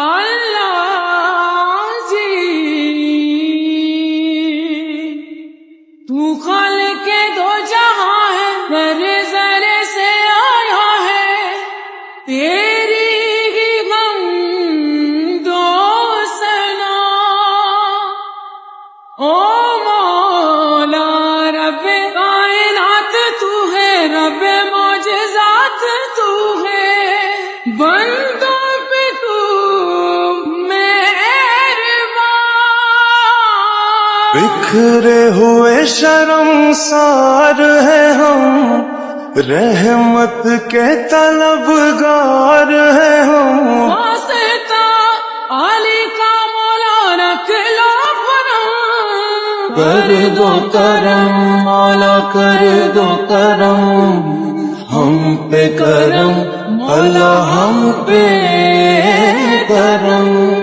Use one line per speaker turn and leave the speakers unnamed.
اللہ جی تو خالق دو جہاں ہے، ذرے ذرے سے آیا ہے، تیری ہی غم دو سنا۔ او مولا رب کائنات تو ہے، رب معجزات تو ہے، بندوں پہ تو مہربان۔
بکھرے ہوئے شرمسار ہیں ہم، رحمت کے طلبگار ہیں ہم۔
واسطہ علی کا مولا رکھ لو کرم،
کر دو کرم مولا، کر دو کرم، ہم پہ کرم مولا، ہم پہ کرم۔